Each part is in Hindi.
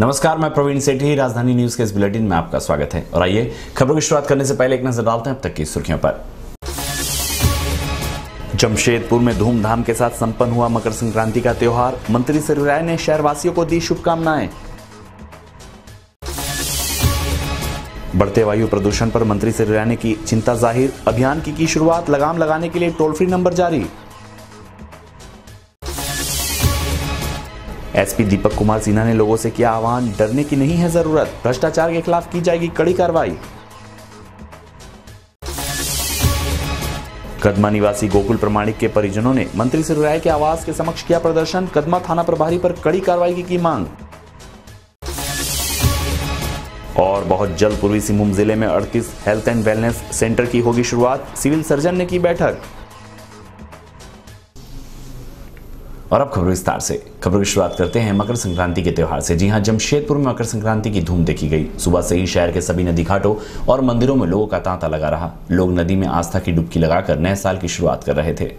नमस्कार, मैं प्रवीण सेठी। राजधानी न्यूज के इस बुलेटिन में आपका स्वागत है और आइए खबरों की शुरुआत करने से पहले एक नजर डालते हैं अब तक की सुर्खियों पर। जमशेदपुर में धूमधाम के साथ संपन्न हुआ मकर संक्रांति का त्योहार। मंत्री सरयू राय ने शहरवासियों को दी शुभकामनाएं। बढ़ते वायु प्रदूषण पर मंत्री सरयू राय ने की चिंता जाहिर। अभियान की शुरुआत। लगाम लगाने के लिए टोल फ्री नंबर जारी। एसपी दीपक कुमार सिन्हा ने लोगों से किया आह्वान, डरने की नहीं है जरूरत, भ्रष्टाचार के खिलाफ की जाएगी कड़ी कार्रवाई। कदमा निवासी गोकुल प्रमाणिक के परिजनों ने मंत्री सरयू राय के आवास के समक्ष किया प्रदर्शन। कदमा थाना प्रभारी पर कड़ी कार्रवाई की मांग। और बहुत जल्द पूर्वी सिंहभूम जिले में 38 हेल्थ एंड वेलनेस सेंटर की होगी शुरुआत। सिविल सर्जन ने की बैठक। और अब खबरों विस्तार से। खबरों की शुरुआत करते हैं मकर संक्रांति के त्योहार से। जी हां, जमशेदपुर में मकर संक्रांति की धूम देखी गई। सुबह से ही शहर के सभी नदी घाटों और मंदिरों में लोगों का तांता लगा रहा। लोग नदी में आस्था की डुबकी लगाकर नए साल की शुरुआत कर रहे थे।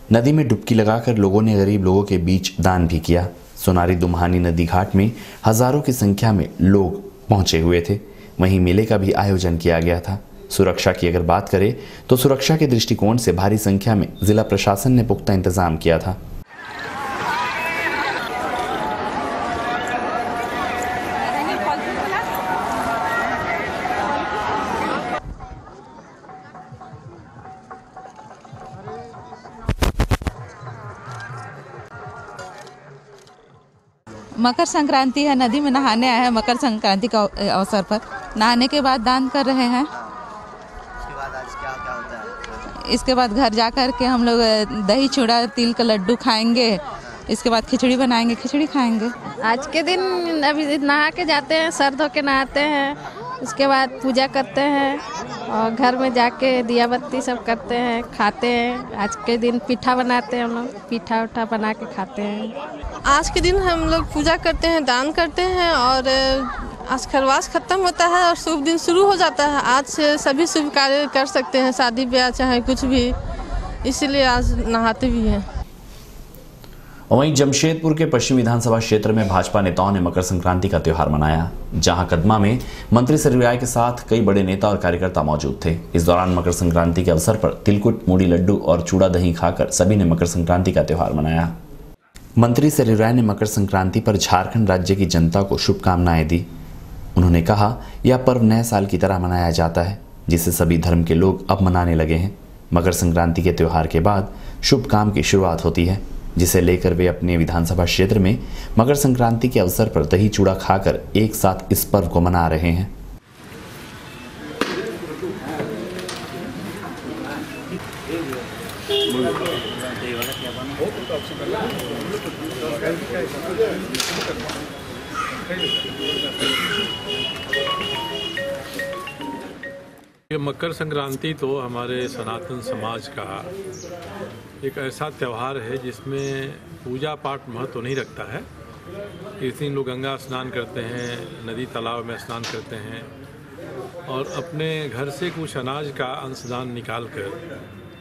नदी में डुबकी लगाकर लोगों ने गरीब लोगों के बीच दान भी किया। सोनारी दुम्हानी नदी घाट में हजारों की संख्या में लोग पहुंचे हुए थे। वहीं मेले का भी आयोजन किया गया था। सुरक्षा की अगर बात करें तो सुरक्षा के दृष्टिकोण से भारी संख्या में जिला प्रशासन ने पुख्ता इंतजाम किया था। मकर संक्रांति है, नदी में नहाने आए हैं। मकर संक्रांति का अवसर पर नहाने के बाद दान कर रहे हैं। इसके बाद आज क्या क्या होता है? इसके बाद घर जा कर के हम लोग दही चूड़ा तिल का लड्डू खाएंगे। इसके बाद खिचड़ी बनाएंगे, खिचड़ी खाएंगे। आज के दिन अभी नहा के जाते हैं, सर धो के नहाते हैं। उसके बाद पूजा करते हैं और घर में जाके दिया बत्ती सब करते हैं, खाते हैं। आज के दिन पीठा बनाते हैं, हम लोग पीठा उठा बना के खाते हैं। आज के दिन हम लोग पूजा करते हैं, दान करते हैं और आज खरवास खत्म होता है और शुभ दिन शुरू हो जाता है। आज से सभी शुभ कार्य कर सकते हैं, शादी ब्याह चाहे कुछ भी, इसीलिए आज नहाते भी हैं। वहीं जमशेदपुर के पश्चिम विधानसभा क्षेत्र में भाजपा नेताओं ने मकर संक्रांति का त्योहार मनाया। जहां कदमा में मंत्री सरयू राय के साथ कई बड़े नेता और कार्यकर्ता मौजूद थे। इस दौरान मकर संक्रांति के अवसर पर तिलकुट, मूढ़ी लड्डू और चूड़ा दही खाकर सभी ने मकर संक्रांति का त्योहार मनाया। मंत्री सरयू राय ने मकर संक्रांति पर झारखंड राज्य की जनता को शुभकामनाएं दी। उन्होंने कहा, यह पर्व नए साल की तरह मनाया जाता है, जिसे सभी धर्म के लोग अब मनाने लगे हैं। मकर संक्रांति के त्योहार के बाद शुभ काम की शुरुआत होती है, जिसे लेकर वे अपने विधानसभा क्षेत्र में मकर संक्रांति के अवसर पर दही चूड़ा खाकर एक साथ इस पर्व को मना रहे हैं। ये मकर संक्रांति तो हमारे सनातन समाज का एक ऐसा त्यौहार है जिसमें पूजा पाठ महत्व नहीं रखता है। इस दिन लोग गंगा स्नान करते हैं, नदी तालाब में स्नान करते हैं और अपने घर से कुछ अनाज का अंशदान निकाल कर,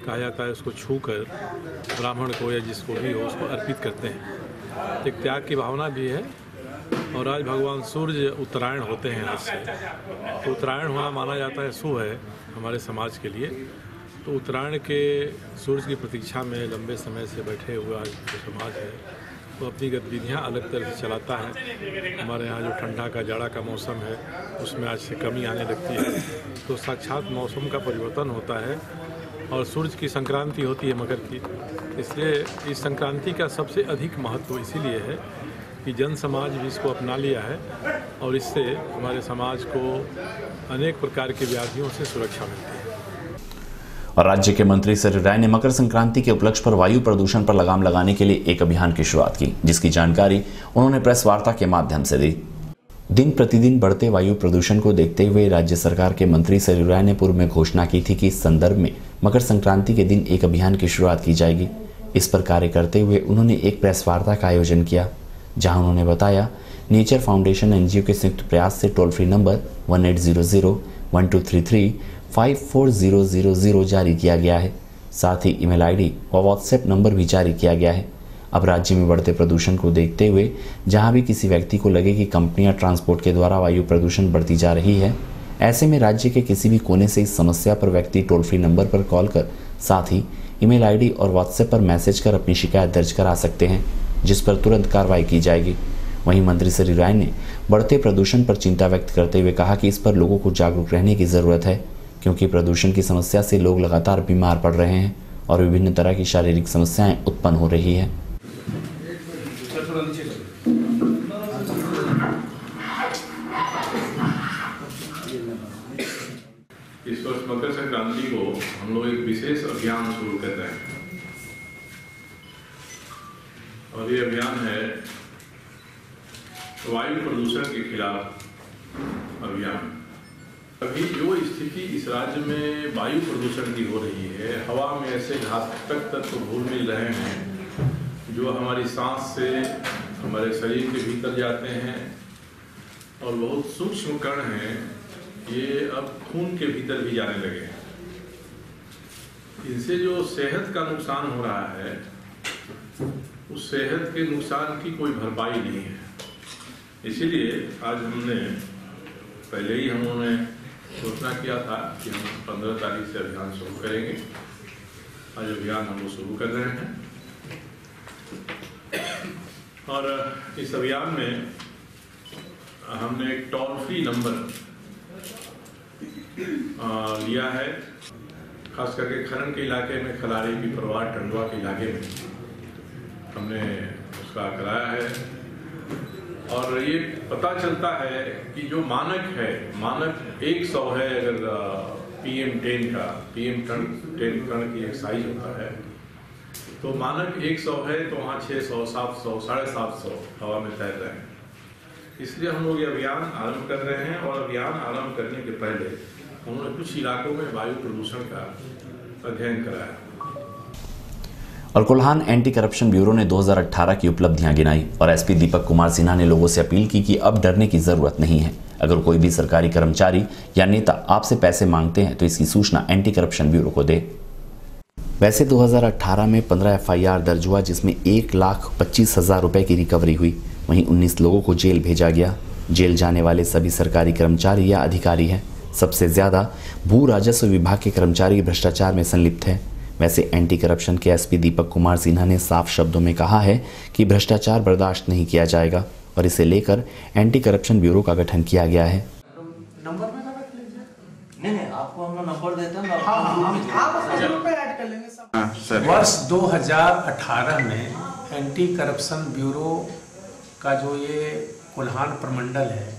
कहा जाता है उसको छू कर ब्राह्मण को या जिसको भी हो उसको अर्पित करते हैं। एक त्याग की भावना भी है। और आज भगवान सूर्य उत्तरायण होते हैं आज से, तो उत्तरायण होना माना जाता है शुभ है हमारे समाज के लिए। तो उत्तरायण के सूर्य की प्रतीक्षा में लंबे समय से बैठे हुआ जो समाज है वो अपनी गतिविधियाँ अलग तरह से चलाता है। हमारे यहाँ जो ठंडा का जाड़ा का मौसम है उसमें आज से कमी आने लगती है, तो साक्षात मौसम का परिवर्तन होता है और सूर्य की संक्रांति होती है मकर की। इसलिए इस संक्रांति का सबसे अधिक महत्व इसीलिए है कि जन समाज भी इसको अपना लिया है और इससे हमारे समाज को अनेक प्रकार के व्याधियों से सुरक्षा मिलती है। और राज्य के मंत्री सरयू राय ने मकर संक्रांति के उपलक्ष्य पर वायु प्रदूषण पर लगाम लगाने के लिए एक अभियान की शुरुआत की, जिसकी जानकारी उन्होंने प्रेस वार्ता के माध्यम से दी। दिन प्रतिदिन बढ़ते वायु प्रदूषण को देखते हुए राज्य सरकार के मंत्री सरयू राय ने पूर्व में घोषणा की थी कि इस संदर्भ में मकर संक्रांति के दिन एक अभियान की शुरुआत की जाएगी। इस पर कार्य करते हुए उन्होंने एक प्रेस वार्ता का आयोजन किया, जहां उन्होंने बताया, नेचर फाउंडेशन एनजीओ के संयुक्त प्रयास से टोल फ्री नंबर 1800-1233-54000 जारी किया गया है। साथ ही ईमेल आईडी व व्हाट्सएप नंबर भी जारी किया गया है। अब राज्य में बढ़ते प्रदूषण को देखते हुए जहां भी किसी व्यक्ति को लगे कि कंपनियां ट्रांसपोर्ट के द्वारा वायु प्रदूषण बढ़ती जा रही है, ऐसे में राज्य के किसी भी कोने से इस समस्या पर व्यक्ति टोल फ्री नंबर पर कॉल कर, साथ ही ईमेल आईडी और व्हाट्सएप पर मैसेज कर अपनी शिकायत दर्ज करा सकते हैं, जिस पर तुरंत कार्रवाई की जाएगी। वहीं मंत्री श्री राय ने बढ़ते प्रदूषण पर चिंता व्यक्त करते हुए कहा कि इस पर लोगों को जागरूक रहने की जरूरत है, क्योंकि प्रदूषण की समस्या से लोग लगातार बीमार पड़ रहे हैं और विभिन्न तरह की शारीरिक समस्याएं उत्पन्न हो रही है। इस वर्ष मकर संक्रांति को हम लोग एक विशेष अभियान शुरू कर रहे हैं और ये अभियान है वायु प्रदूषण के खिलाफ अभियान। अभी जो स्थिति इस राज्य में वायु प्रदूषण की हो रही है, हवा में ऐसे घातक तत्व घुल मिल रहे हैं जो हमारी सांस से हमारे शरीर के भीतर जाते हैं और बहुत सूक्ष्म कण हैं, ये अब खून के भीतर भी जाने लगे हैं। इनसे जो सेहत का नुकसान हो रहा है, उस सेहत के नुकसान की कोई भरपाई नहीं है। इसीलिए आज हमने पहले ही हमने घोषणा किया था कि हम 15 तारीख से अभियान शुरू करेंगे। आज अभियान हम लोग शुरू कर रहे हैं और इस अभियान में हमने एक टोल फ्री नंबर लिया है, खास करके खनन के इलाके में, खलारी पिपरवार टंडवा के इलाके में हमने उसका कराया है। और ये पता चलता है कि जो मानक है, मानक 100 है, अगर PM10 का, PM10 कण की एक साइज होता है, तो मानक 100 है तो वहाँ 600, 700, 750 हवा में तैर रहे हैं। इसलिए हम लोग ये अभियान आरंभ कर रहे हैं और अभियान आरंभ करने के पहले उन्होंने कुछ इलाकों में वायु प्रदूषण का अध्ययन कराया। और कोल्हान एंटी करप्शन ब्यूरो ने 2018 की उपलब्धियां गिनाई और एसपी दीपक कुमार सिन्हा ने लोगों से अपील की कि अब डरने की जरूरत नहीं है। अगर कोई भी सरकारी कर्मचारी या नेता आपसे पैसे मांगते हैं तो इसकी सूचना एंटी करप्शन ब्यूरो को दे। वैसे 2018 में 15 FIR दर्ज हुआ, जिसमें 1,25,000 रुपए की रिकवरी हुई। वहीं 19 लोगों को जेल भेजा गया। जेल जाने वाले सभी सरकारी कर्मचारी या अधिकारी हैं। सबसे ज्यादा भू राजस्व विभाग के कर्मचारी भ्रष्टाचार में संलिप्त हैं। वैसे एंटी करप्शन के एसपी दीपक कुमार सिन्हा ने साफ शब्दों में कहा है कि भ्रष्टाचार बर्दाश्त नहीं किया जाएगा और इसे लेकर एंटी करप्शन ब्यूरो का गठन किया गया है। नंबर में रख लीजिए। नहीं, आपको हम नंबर देते हैं, आप ग्रुप पे ऐड कर लेंगे सब। वर्ष 2018 में एंटी करप्शन ब्यूरो का जो ये कोल्हान प्रमंडल है,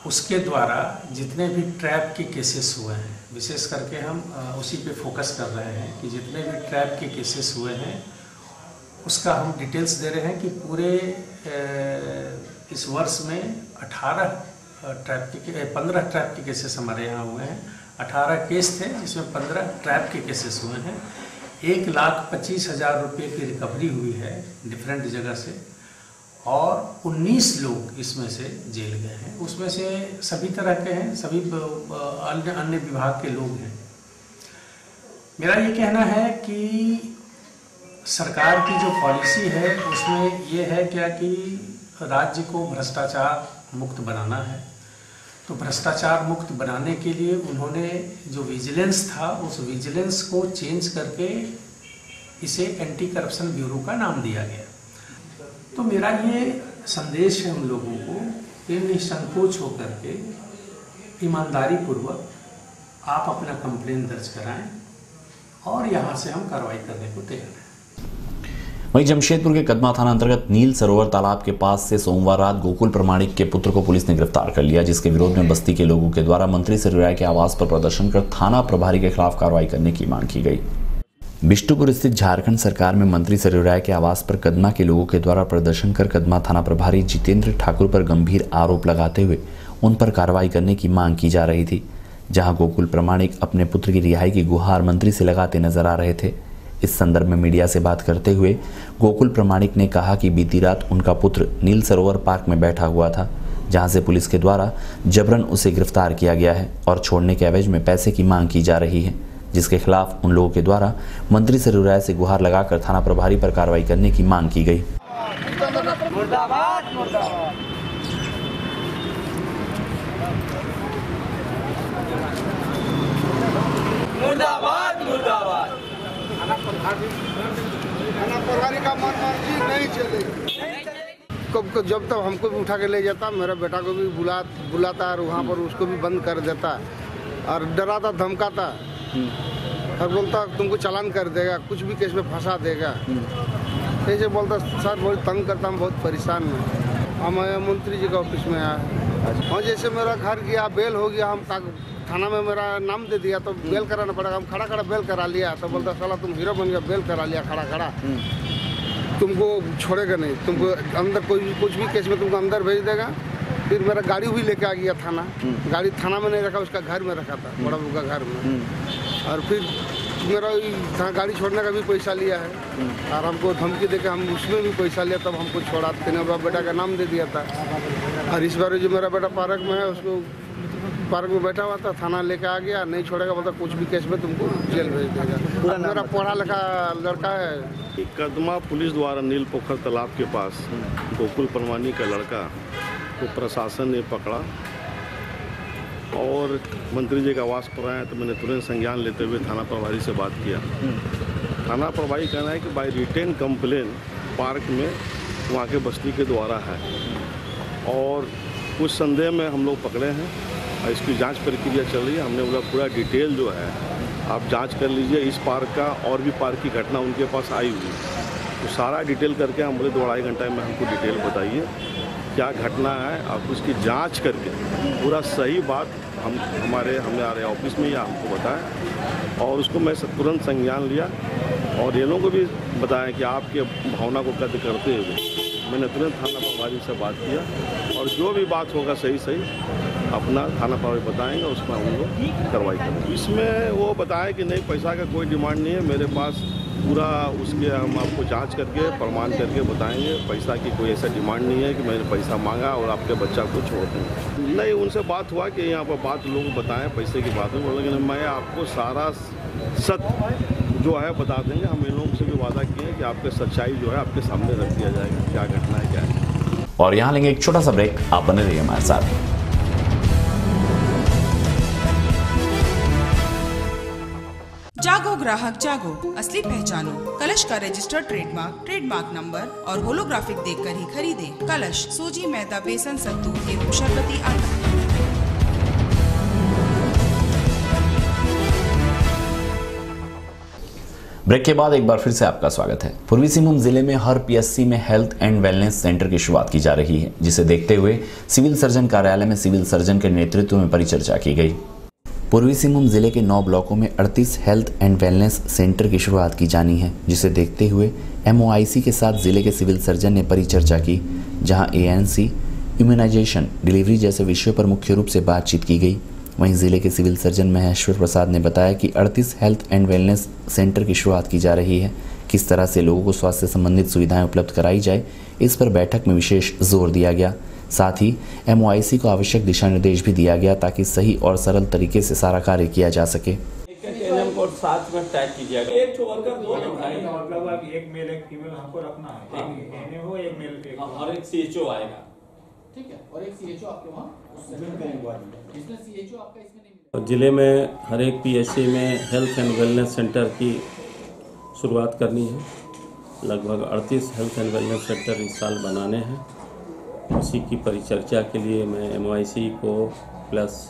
उसके द्वारा जितने भी ट्रैप के केसेस हुए हैं, विशेष करके हम उसी पे फोकस कर रहे हैं कि जितने भी ट्रैप के केसेस हुए हैं उसका हम डिटेल्स दे रहे हैं कि पूरे इस वर्ष में 15 ट्रैप के केसेस हमारे यहाँ हुए हैं। 18 केस थे जिसमें 15 ट्रैप के केसेस हुए हैं। 1,25,000 रुपये की रिकवरी हुई है डिफरेंट जगह से और 19 लोग इसमें से जेल गए हैं। उसमें से सभी तरह के हैं, सभी अन्य विभाग के लोग हैं। मेरा ये कहना है कि सरकार की जो पॉलिसी है उसमें ये है क्या कि राज्य को भ्रष्टाचार मुक्त बनाना है। तो भ्रष्टाचार मुक्त बनाने के लिए उन्होंने जो विजिलेंस था उस विजिलेंस को चेंज करके इसे एंटी करप्शन ब्यूरो का नाम दिया गया। तो मेरा ये संदेश है उन लोगों को कि निसंकोच होकर के ईमानदारी पूर्वक आप अपना कंप्लेन दर्ज कराएं और यहाँ से हम कार्रवाई करने को तैयार हैं। वहीं जमशेदपुर के कदमा थाना अंतर्गत नील सरोवर तालाब के पास से सोमवार रात गोकुल प्रमाणिक के पुत्र को पुलिस ने गिरफ्तार कर लिया, जिसके विरोध में बस्ती के लोगों के द्वारा मंत्री श्री राय के आवास पर प्रदर्शन कर थाना प्रभारी के खिलाफ कार्रवाई करने की मांग की गई। बिष्टुपुर स्थित झारखंड सरकार में मंत्री श्री राय के आवास पर कदमा के लोगों के द्वारा प्रदर्शन कर कदमा थाना प्रभारी जितेंद्र ठाकुर पर गंभीर आरोप लगाते हुए उन पर कार्रवाई करने की मांग की जा रही थी। जहां गोकुल प्रमाणिक अपने पुत्र की रिहाई की गुहार मंत्री से लगाते नजर आ रहे थे। इस संदर्भ में मीडिया से बात करते हुए गोकुल प्रमाणिक ने कहा कि बीती रात उनका पुत्र नील सरोवर पार्क में बैठा हुआ था, जहां से पुलिस के द्वारा जबरन उसे गिरफ्तार किया गया है और छोड़ने के एवज में पैसे की मांग की जा रही है। जिसके खिलाफ उन लोगों के द्वारा मंत्री सरयू राय से गुहार लगाकर थाना प्रभारी पर कार्रवाई करने की मांग की गई। मुर्दाबाद मुर्दाबाद। थाना प्रभारी का मनमर्जी नहीं चलेगी। कब जब तक हमको भी उठा के ले जाता, मेरा बेटा को भी बुलाता और वहाँ पर उसको भी बंद कर देता और डराता धमकाता और बोलता तुमको चालान कर देगा, कुछ भी केस में फंसा देगा। ऐसे बोलता सर बहुत तंग करता, हम बहुत परेशान हैं। हम मंत्री जी के ऑफिस में आए और जैसे मेरा घर गया, बेल हो गया, हम थाना में मेरा नाम दे दिया तो बेल कराना पड़ेगा। हम खड़ा खड़ा बेल करा लिया तो बोलता साला तुम हीरो बन गया, बेल करा लिया खड़ा खड़ा, तुमको छोड़ेगा नहीं, तुमको अंदर कुछ भी केस में तुमको अंदर भेज देगा। फिर मेरा गाड़ी भी लेके आ गया थाना, गाड़ी थाना में नहीं रखा, उसका घर में रखा था, बड़ा बबू का घर में। और फिर मेरा गाड़ी छोड़ने का भी पैसा लिया है और हमको धमकी देके हम उसमें भी पैसा लिया, तब हमको छोड़ा। तेने बेटा का नाम दे दिया था। और इस बार जो मेरा बेटा पार्क में है, उसको पार्क में बैठा हुआ था, थाना लेके आ गया, नहीं छोड़ेगा मतलब कुछ भी केस में तुमको जेल भेज देगा। मेरा पढ़ा लिखा लड़का है। कदमा पुलिस द्वारा नील पोखर तालाब के पास गोकुल परवानी का लड़का को प्रशासन ने पकड़ा और मंत्री जी का आवास पर आया तो मैंने तुरंत संज्ञान लेते हुए थाना प्रभारी से बात किया। थाना प्रभारी कहना है कि बाय रिटेन कंप्लेन पार्क में वहाँ के बस्ती के द्वारा है और कुछ संदेह में हम लोग पकड़े हैं और इसकी जांच प्रक्रिया चल रही है। हमने बोला पूरा डिटेल जो है आप जांच कर लीजिए, इस पार्क का और भी पार्क की घटना उनके पास आई हुई तो सारा डिटेल करके हम बोले 2-2.5 घंटे में हमको डिटेल बताइए क्या घटना है, आप उसकी जांच करके पूरा सही बात हमारे ऑफिस में या हमको बताएं। और उसको मैं तुरंत संज्ञान लिया और ये लोगों को भी बताया कि आपके भावना को कद करते हुए मैंने तुरंत थाना प्रभारी से बात किया और जो भी बात होगा सही अपना थाना प्रभारी बताएंगे, उसमें हम लोग कार्रवाई करेंगे। इसमें वो बताया कि नहीं पैसा का कोई डिमांड नहीं है, मेरे पास पूरा उसके हम आपको जांच करके प्रमाण करके बताएंगे। पैसा की कोई ऐसा डिमांड नहीं है कि मैंने पैसा मांगा और आपके बच्चा को छोड़ दें। नहीं, उनसे बात हुआ कि यहाँ पर बात लोग बताएं पैसे की बात में, बोले कि मैं आपको सारा सत्य जो है बता देंगे। हम इन लोगों से भी वादा किए हैं कि आपके सच्चाई जो है आपके सामने रख दिया जाएगा, क्या घटना है क्या है। और यहाँ लेंगे एक छोटा सा ब्रेक, आप बने रहिए हमारे साथ। जागो ग्राहक जागो, असली पहचानो। कलश का रजिस्टर्ड ट्रेडमार्क नंबर और होलोग्राफिक देखकर ही खरीदे। कलश सूजी, मैदा, बेसन, सत्तू एवं शरबती आटा। ब्रेक के बाद एक बार फिर से आपका स्वागत है। पूर्वी सिंहभूम जिले में हर पीएससी में हेल्थ एंड वेलनेस सेंटर की शुरुआत की जा रही है, जिसे देखते हुए सिविल सर्जन कार्यालय में सिविल सर्जन के नेतृत्व में परिचर्चा की गई। पूर्वी सिंहभूम जिले के 9 ब्लॉकों में 38 हेल्थ एंड वेलनेस सेंटर की शुरुआत की जानी है, जिसे देखते हुए MOIC के साथ जिले के सिविल सर्जन ने परिचर्चा की, जहां ANC, इम्यूनाइजेशन, डिलीवरी जैसे विषयों पर मुख्य रूप से बातचीत की गई। वहीं जिले के सिविल सर्जन महेश्वर प्रसाद ने बताया कि 38 हेल्थ एंड वेलनेस सेंटर की शुरुआत की जा रही है। किस तरह से लोगों को स्वास्थ्य संबंधित सुविधाएं उपलब्ध कराई जाए, इस पर बैठक में विशेष जोर दिया गया। साथ ही MOIC को आवश्यक दिशा निर्देश भी दिया गया ताकि सही और सरल तरीके से सारा कार्य किया जा सके। साथ में टैग कीजिएगा। एक वर्कर 2 मतलब एक मेल एक फीमेल हमको रखना है, एक हो एक मेल और एक CHO आएगा, ठीक है, और एक CHO आपके वहाँ इसमें CHO आपका इसमें नहीं। जिले में हर एक PSC में हेल्थ एंड वेलनेस सेंटर की शुरुआत करनी है। लगभग 38 हेल्थ एंड वेलनेस सेंटर इस साल बनाने हैं। उसी की परिचर्चा के लिए मैं MOIC को प्लस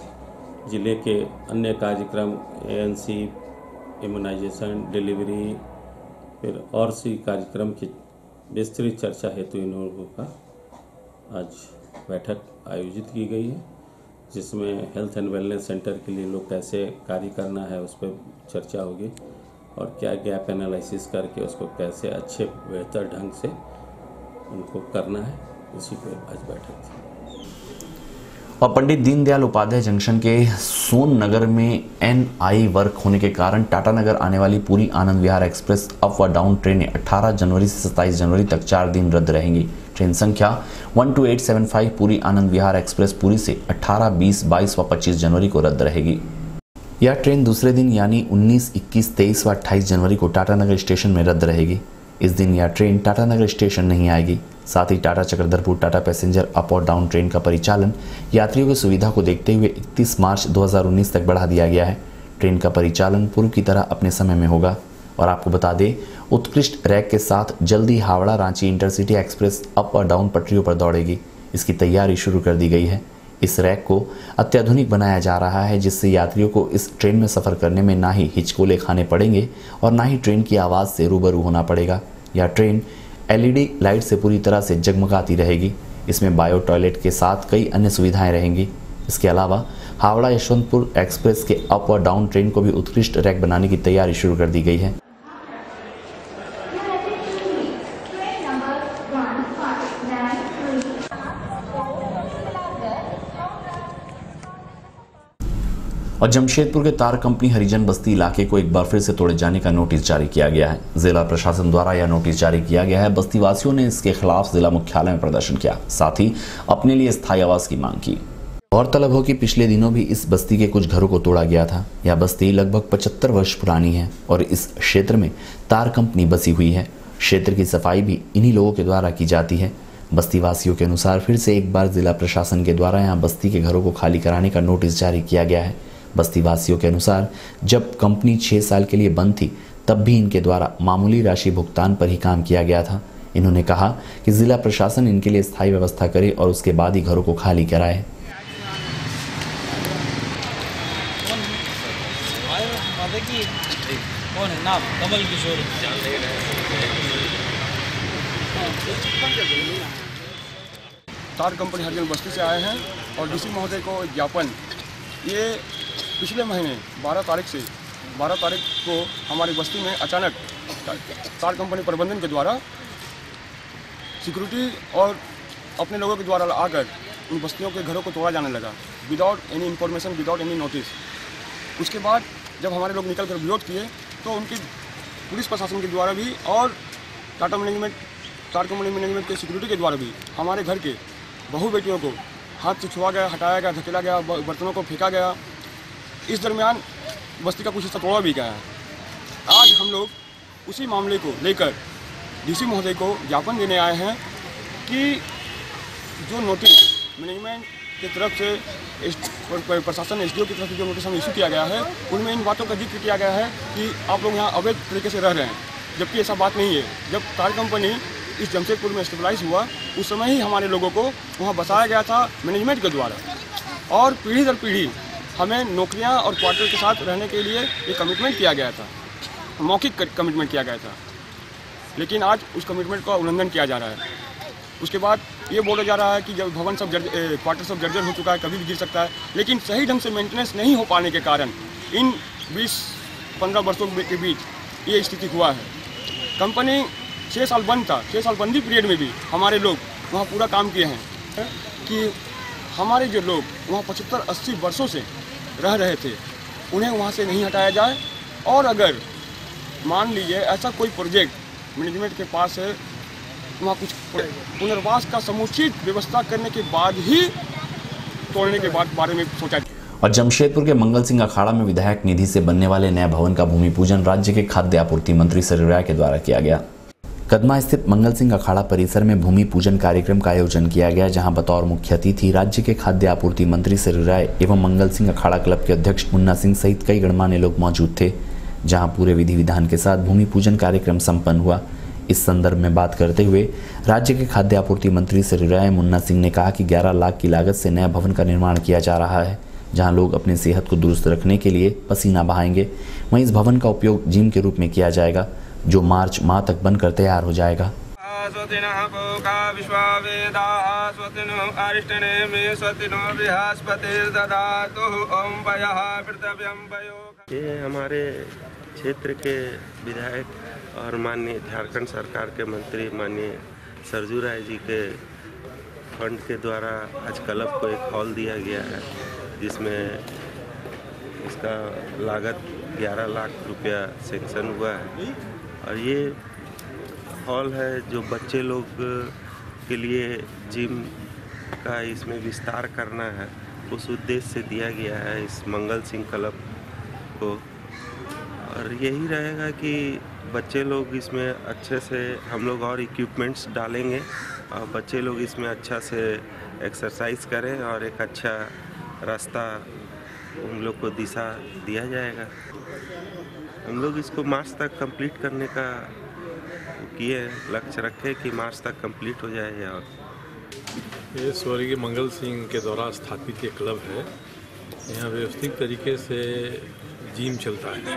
ज़िले के अन्य कार्यक्रम ANC, इम्यूनाइजेशन, डिलीवरी, फिर और सी कार्यक्रम की विस्तृत चर्चा हेतु इन लोगों का आज बैठक आयोजित की गई है, जिसमें हेल्थ एंड वेलनेस सेंटर के लिए लोग कैसे कार्य करना है उस पर चर्चा होगी और क्या गैप एनालिसिस करके उसको कैसे अच्छे बेहतर ढंग से उनको करना है, उसी पे आज बैठक थी। और पंडित दीनदयाल उपाध्याय जंक्शन के सोन नगर में NI वर्क होने के कारण टाटा नगर आने वाली पूरी आनंद विहार एक्सप्रेस अप व डाउन ट्रेनें 18 जनवरी से 27 जनवरी तक 4 दिन रद्द रहेंगी। ट्रेन संख्या 12875 पूरी आनंद विहार एक्सप्रेस पूरी से 18, 20, 22 व 25 जनवरी को रद्द रहेगी। यह ट्रेन दूसरे दिन यानी 19, 21, 23 व 28 जनवरी को टाटानगर स्टेशन में रद्द रहेगी। इस दिन यह ट्रेन टाटानगर स्टेशन नहीं आएगी। साथ ही टाटा चक्रधरपुर टाटा पैसेंजर अप और डाउन ट्रेन का परिचालन यात्रियों की सुविधा को देखते हुए 31 मार्च 2019 तक बढ़ा दिया गया है। ट्रेन का परिचालन पूर्व की तरह अपने समय में होगा। और आपको बता दें, उत्कृष्ट रैक के साथ जल्दी Howrah Ranchi intercity express up और डाउन पटरियों पर दौड़ेगी। इसकी तैयारी शुरू कर दी गई है। इस रैक को अत्याधुनिक बनाया जा रहा है, जिससे यात्रियों को इस ट्रेन में सफ़र करने में ना ही हिचकोले खाने पड़ेंगे और ना ही ट्रेन की आवाज़ से रूबरू होना पड़ेगा। यह ट्रेन LED लाइट से पूरी तरह से जगमगाती रहेगी। इसमें बायो टॉयलेट के साथ कई अन्य सुविधाएं रहेंगी। इसके अलावा हावड़ा यशवंतपुर एक्सप्रेस के अप और डाउन ट्रेन को भी उत्कृष्ट रैक बनाने की तैयारी शुरू कर दी गई है। और जमशेदपुर के तार कंपनी हरिजन बस्ती इलाके को एक बार फिर से तोड़े जाने का नोटिस जारी किया गया है। जिला प्रशासन द्वारा यह नोटिस जारी किया गया है। बस्ती वासियों ने इसके खिलाफ जिला मुख्यालय में प्रदर्शन किया, साथ ही अपने लिए स्थायी आवास की मांग की। गौरतलब हो कि पिछले दिनों भी इस बस्ती के कुछ घरों को तोड़ा गया था। यह बस्ती लगभग 75 वर्ष पुरानी है और इस क्षेत्र में तार कंपनी बसी हुई है। क्षेत्र की सफाई भी इन्हीं लोगों के द्वारा की जाती है। बस्ती वासियों के अनुसार फिर से एक बार जिला प्रशासन के द्वारा यहाँ बस्ती के घरों को खाली कराने का नोटिस जारी किया गया है। बस्ती वासियों के अनुसार जब कंपनी 6 साल के लिए बंद थी, तब भी इनके द्वारा मामूली राशि भुगतान पर ही काम किया गया था। इन्होंने कहा कि जिला प्रशासन इनके लिए स्थायी व्यवस्था करे और उसके बाद ही घरों को खाली कराए। तार कंपनी हरिजन बस्ती से आए हैं और डीसी महोदय को ज्ञापन, ये पिछले महीने 12 तारीख को हमारी बस्ती में अचानक तार कंपनी प्रबंधन के द्वारा सिक्योरिटी और अपने लोगों के द्वारा आकर उन बस्तियों के घरों को तोड़ा जाने लगा, without any information, without any notice. उसके बाद जब हमारे लोग निकल कर विरोध किए तो उनकी पुलिस प्रशासन के द्वारा भी और टाटा मैनेजमेंट, तार कंपनी मैनेजमेंट के सिक्योरिटी के द्वारा भी हमारे घर के बहू बेटियों को हाथ से छुआ गया, हटाया गया, धकेला गया, बर्तनों को फेंका गया। इस दरमियान बस्ती का कुछ हिस्सा तोड़ा भी गया है। आज हम लोग उसी मामले को लेकर डीसी महोदय को ज्ञापन देने आए हैं कि जो नोटिस मैनेजमेंट की तरफ से प्रशासन SDO की तरफ से जो नोटिस हमें इशू किया गया है, उनमें इन बातों का जिक्र किया गया है कि आप लोग यहाँ अवैध तरीके से रह रहे हैं, जबकि ऐसा बात नहीं है। जब तार कंपनी इस जमशेदपुर में स्टेबलाइज हुआ, उस समय ही हमारे लोगों को वहाँ बसाया गया था मैनेजमेंट के द्वारा और पीढ़ी दर पीढ़ी हमें नौकरियाँ और क्वार्टर के साथ रहने के लिए एक कमिटमेंट किया गया था, मौखिक कमिटमेंट किया गया था। लेकिन आज उस कमिटमेंट का उल्लंघन किया जा रहा है। उसके बाद ये बोला जा रहा है कि जब भवन सब क्वार्टर सब जर्जर हो चुका है, कभी भी गिर सकता है, लेकिन सही ढंग से मेंटेनेंस नहीं हो पाने के कारण इन 20-15 वर्षों के बीच ये स्थिति हुआ है। कंपनी 6 साल बंद था, 6 साल बंदी पीरियड में भी हमारे लोग वहाँ पूरा काम किए हैं कि हमारे जो लोग वहाँ 75-80 वर्षों से रह रहे थे, उन्हें वहाँ से नहीं हटाया जाए। और अगर मान लीजिए ऐसा कोई प्रोजेक्ट मैनेजमेंट के पास है, वहाँ कुछ पुनर्वास का समुचित व्यवस्था करने के बाद ही तोड़ने के बारे में सोचा। और जमशेदपुर के मंगल सिंह अखाड़ा में विधायक निधि से बनने वाले नए भवन का भूमि पूजन राज्य के खाद्य आपूर्ति मंत्री सरयू राय के द्वारा किया गया। कदमा स्थित मंगल सिंह अखाड़ा परिसर में भूमि पूजन कार्यक्रम का आयोजन किया गया, जहां बतौर मुख्य अतिथि राज्य के खाद्य आपूर्ति मंत्री सरयू राय एवं मंगल सिंह अखाड़ा क्लब के अध्यक्ष मुन्ना सिंह सहित कई गणमान्य लोग मौजूद थे, जहां पूरे विधि विधान के साथ भूमि पूजन कार्यक्रम संपन्न हुआ। इस संदर्भ में बात करते हुए राज्य के खाद्य आपूर्ति मंत्री सरयू राय मुन्ना सिंह ने कहा कि 11 लाख की लागत से नया भवन का निर्माण किया जा रहा है, जहां लोग अपनी सेहत को दुरुस्त रखने के लिए पसीना बहाएंगे। वहीं इस भवन का उपयोग जिम के रूप में किया जाएगा, जो मार्च माह तक बनकर तैयार हो जाएगा। ये हमारे क्षेत्र के विधायक और माननीय झारखंड सरकार के मंत्री माननीय सरयू राय जी के फंड के द्वारा आज क्लब को एक हॉल दिया गया है, जिसमें इसका लागत 11 लाख रुपया सेंक्शन हुआ है। और ये हॉल है जो बच्चे लोग के लिए जिम का इसमें विस्तार करना है, उस उद्देश्य से दिया गया है। इस मंगल सिंह क्लब को, और यही रहेगा कि बच्चे लोग इसमें अच्छे से हम लोग और इक्विपमेंट्स डालेंगे और बच्चे लोग इसमें अच्छा से एक्सरसाइज करें और एक अच्छा रास्ता उन लोग को दिशा दिया जाएगा। हम लोग इसको मार्च तक कंप्लीट करने का किए लक्ष्य रखे कि मार्च तक कंप्लीट हो जाए। और ये स्वर्गीय मंगल सिंह के द्वारा स्थापित एक क्लब है। यहाँ व्यवस्थित तरीके से जिम चलता है,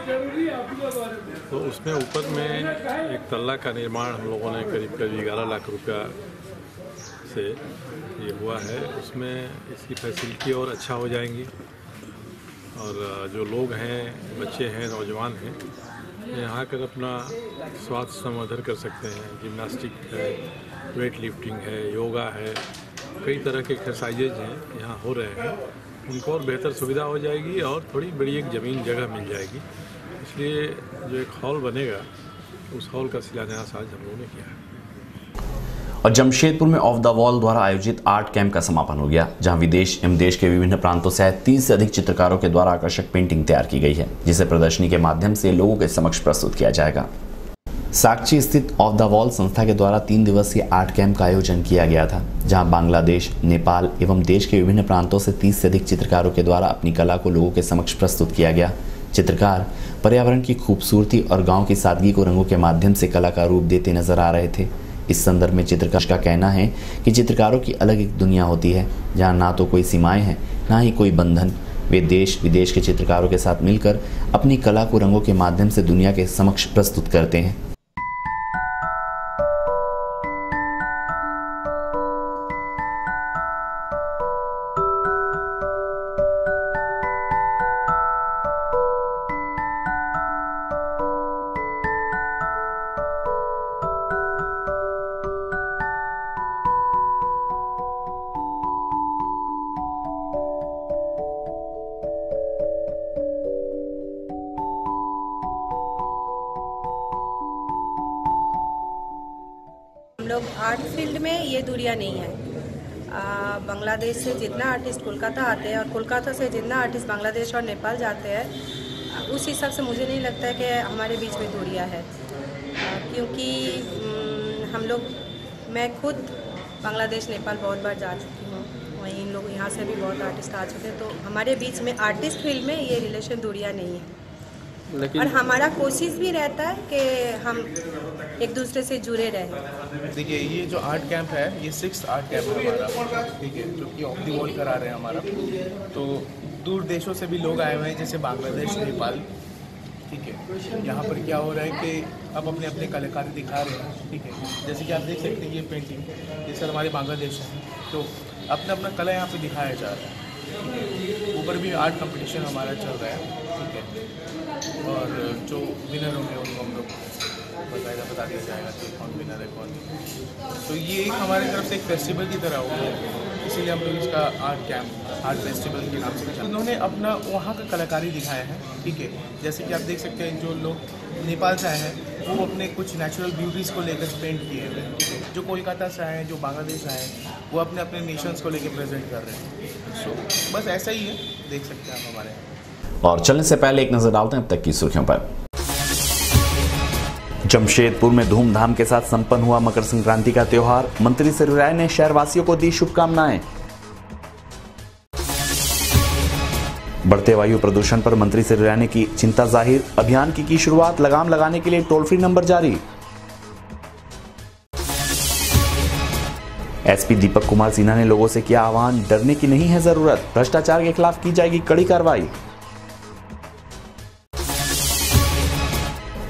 तो उसमें ऊपर में एक तल्ला का निर्माण हम लोगों ने करीब 11 लाख रुपया से ये हुआ है। उसमें इसकी फैसिलिटी और अच्छा हो जाएंगी और जो लोग हैं, बच्चे हैं, नौजवान हैं, यहाँ आकर अपना स्वास्थ्य संवर्धन कर सकते हैं। जिम्नास्टिक है, वेट लिफ्टिंग है, योगा है, कई तरह के एक्सरसाइजेज हैं यहाँ हो रहे हैं। उनको और बेहतर सुविधा हो जाएगी और थोड़ी बड़ी एक ज़मीन जगह मिल जाएगी। इसलिए जो एक हॉल बनेगा, उस हॉल का शिलान्यास आज हम लोगों ने किया है। और जमशेदपुर में ऑफ द वॉल द्वारा आयोजित आर्ट कैंप का समापन हो गया, जहां विदेश एवं देश के विभिन्न प्रांतों से आए 30 से अधिक चित्रकारों के द्वारा आकर्षक पेंटिंग तैयार की गई है, जिसे प्रदर्शनी के माध्यम से लोगों के समक्ष प्रस्तुत किया जाएगा। साक्षी स्थित ऑफ द वॉल संस्था के द्वारा 3 दिवसीय आर्ट कैंप का आयोजन किया गया था, जहां बांग्लादेश, नेपाल एवं देश के विभिन्न प्रांतों से 30 से अधिक चित्रकारों के द्वारा अपनी कला को लोगों के समक्ष प्रस्तुत किया गया। चित्रकार पर्यावरण की खूबसूरती और गांव की सादगी को रंगों के माध्यम से कला का रूप देते नजर आ रहे थे। इस संदर्भ में चित्रकार का कहना है कि चित्रकारों की अलग एक दुनिया होती है, जहाँ ना तो कोई सीमाएं हैं, ना ही कोई बंधन। वे देश विदेश के चित्रकारों के साथ मिलकर अपनी कला को रंगों के माध्यम से दुनिया के समक्ष प्रस्तुत करते हैं। हम लोग आर्ट फील्ड में ये दूरियां नहीं है। बांग्लादेश से जितना आर्टिस्ट कोलकाता आते हैं और कोलकाता से जितना आर्टिस्ट बांग्लादेश और नेपाल जाते हैं, उस हिसाब से मुझे नहीं लगता है कि हमारे बीच में दूरियां है, क्योंकि हम लोग, मैं खुद बांग्लादेश नेपाल बहुत बार जा चुकी हूँ, वहीं इन लोग यहाँ से भी बहुत आर्टिस्ट आ चुके हैं, तो हमारे बीच में आर्टिस्ट फील्ड में ये रिलेशन दूरियाँ नहीं है। और हमारा कोशिश भी रहता है कि हम एक दूसरे से जुड़े रहें। देखिए, ये जो आर्ट कैंप है, ये 6th आर्ट कैंप है हमारा, ठीक है, जो कि ऑफ द वॉल करा रहे हैं हमारा। तो दूर देशों से भी लोग आए हुए हैं, जैसे बांग्लादेश, नेपाल, ठीक है। यहाँ पर क्या हो रहा है कि अब अपने अपने कलाकारी दिखा रहे हैं, ठीक है। जैसे कि आप देख सकते हैं ये पेंटिंग, ये सर हमारे बांग्लादेश है, तो अपना अपना कला यहाँ पे दिखाया जा रहा है। ऊपर भी आर्ट कंपटीशन हमारा चल रहा है, ठीक है। और जो विनर होंगे उनको हम लोग बता दिया जाएगा कि कौन विनर है कौन नहीं। तो ये एक हमारी तरफ से एक फेस्टिवल की तरह होगा, इसीलिए हम लोग इसका आर्ट कैंप, आर्ट फेस्टिवल के नाम से उन्होंने अपना वहाँ का कलाकारी दिखाया है, ठीक है। जैसे कि आप देख सकते हैं, जो लोग नेपाल से आए हैं वो अपने कुछ नेचुरल ब्यूटीज़ को लेकर पेंट किए हुए हैं, ठीक है। जो कोलकाता से आए हैं, जो बांग्लादेश से आए हैं, वो अपने अपने नेशंस को लेकर प्रेजेंट कर रहे हैं। सो बस ऐसा ही है, देख सकते हैं आप हमारे। और चलने से पहले एक नजर डालते हैं अब तक की सुर्खियों पर। जमशेदपुर में धूमधाम के साथ संपन्न हुआ मकर संक्रांति का त्योहार। मंत्री सरयू राय ने शहरवासियों को दी शुभकामनाएं। बढ़ते वायु प्रदूषण पर मंत्री सरयू राय ने की चिंता जाहिर। अभियान की शुरुआत। लगाम लगाने के लिए टोल फ्री नंबर जारी। एसपी दीपक कुमार सिन्हा ने लोगों से किया आह्वान, डरने की नहीं है जरूरत, भ्रष्टाचार के खिलाफ की जाएगी कड़ी कार्रवाई।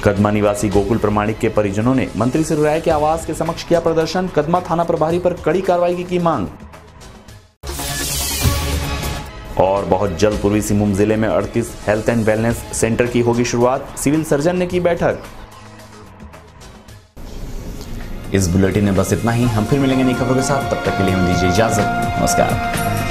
कदमा निवासी गोकुल प्रमाणिक के परिजनों ने मंत्री सरयू राय के आवास के समक्ष किया प्रदर्शन। कदमा थाना प्रभारी पर कड़ी कार्रवाई की मांग। और बहुत जल्द पूर्वी सिंहभूम जिले में 38 हेल्थ एंड वेलनेस सेंटर की होगी शुरुआत। सिविल सर्जन ने की बैठक। इस बुलेटिन में बस इतना ही। हम फिर मिलेंगे नई खबरों के साथ, तब तक के लिए हमें दीजिए इजाजत। नमस्कार।